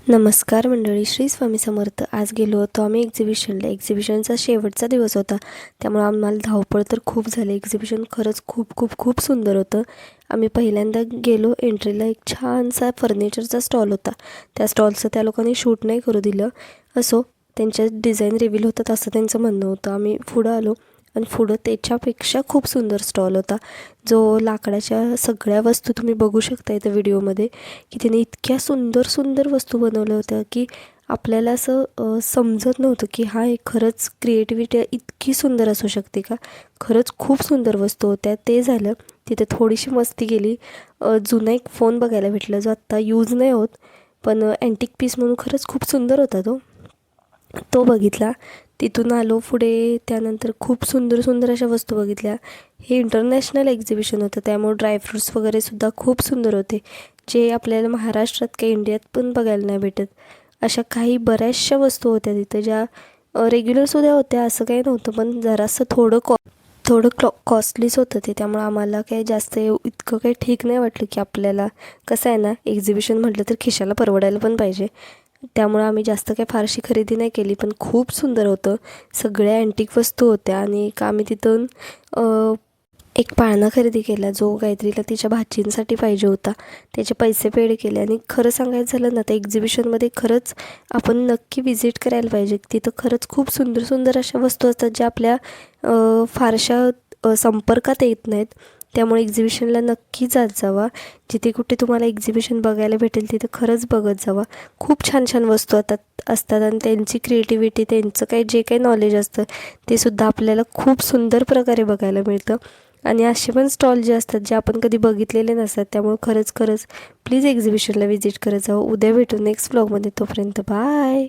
नमस्कार मंडळी, श्री स्वामी समर्थ. आज गेलो होतो आम्ही एक्झिबिशनला. एक्झिबिशनचा शेवटचा दिवस होता, त्यामुळे आम्हाला धावपळ तर खूप झाली. एक्झिबिशन खरंच खूप खूप खूप सुंदर होतं. आम्ही पहिल्यांदा गेलो. एंट्रीला एक छानसा फर्निचरचा स्टॉल होता. त्या स्टॉलचं त्या लोकांनी शूट नाही करू दिलं. असो, त्यांच्या डिझाईन रिव्हील होतात असं त्यांचं म्हणणं होतं. आम्ही पुढं आलो आणि पुढं त्याच्यापेक्षा खूप सुंदर स्टॉल होता, जो लाकडाच्या सगळ्या वस्तू तुम्ही बघू शकता इथं व्हिडिओमध्ये, की तिने इतक्या सुंदर सुंदर वस्तू बनवल्या होत्या की आपल्याला असं समजत नव्हतं की हा एक खरंच क्रिएटिव्हिटी इतकी सुंदर असू शकते का. खरंच खूप सुंदर वस्तू होत्या. ते झालं. तिथे थोडीशी मस्ती गेली. जुना एक फोन बघायला भेटला, जो आत्ता यूज नाही होत, पण अँटिक पीस म्हणून खरंच खूप सुंदर होता तो बघितला. तिथून आलो पुढे. त्यानंतर खूप सुंदर सुंदर अशा वस्तू बघितल्या. हे इंटरनॅशनल एक्झिबिशन होतं, त्यामुळे ड्रायफ्रूट्स वगैरेसुद्धा खूप सुंदर होते, जे आपल्याला महाराष्ट्रात काही इंडियात पण बघायला नाही भेटत. अशा काही बऱ्याचशा वस्तू होत्या तिथं, ज्या रेग्युलरसुद्धा होत्या, असं काही नव्हतं, पण जरासं थोडं कॉस्टलीच होतं ते. त्यामुळे आम्हाला काही जास्त इतकं काही ठीक नाही वाटलं, की आपल्याला कसं आहे ना, एक्झिबिशन म्हटलं तर खिशाला परवडायला पण पाहिजे. त्यामुळं आम्ही जास्त काही फारशी खरेदी नाही केली, पण खूप सुंदर होतं. सगळ्या अँटिक वस्तू होत्या. आणि आम्ही तिथून एक पाळणा खरेदी केला, जो गायत्रीला तिच्या भाचींसाठी पाहिजे होता. त्याचे पैसे पेड केले. आणि खरं सांगायचं झालं ना, तर एक्झिबिशनमध्ये खरंच आपण नक्की विजिट करायला पाहिजे. तिथं खरंच खूप सुंदर सुंदर अशा वस्तू असतात, ज्या आपल्या फारशा संपर्कात येत नाहीत. त्यामुळे एक्झिबिशनला नक्की जात जावा. जिथे कुठे तुम्हाला एक्झिबिशन बघायला भेटेल तिथं खरंच बघत जावा. खूप छान छान वस्तू असतात आणि त्यांची क्रिएटिव्हिटी, त्यांचं काही जे काही नॉलेज असतं ते सुद्धा आपल्याला खूप सुंदर प्रकारे बघायला मिळतं. आणि असे पण स्टॉल जे असतात, जे आपण कधी बघितलेले नसतात. त्यामुळे खरंच प्लीज एक्झिबिशनला व्हिजिट करत जावं. उद्या भेटू नेक्स्ट व्लॉगमध्ये. तोपर्यंत बाय.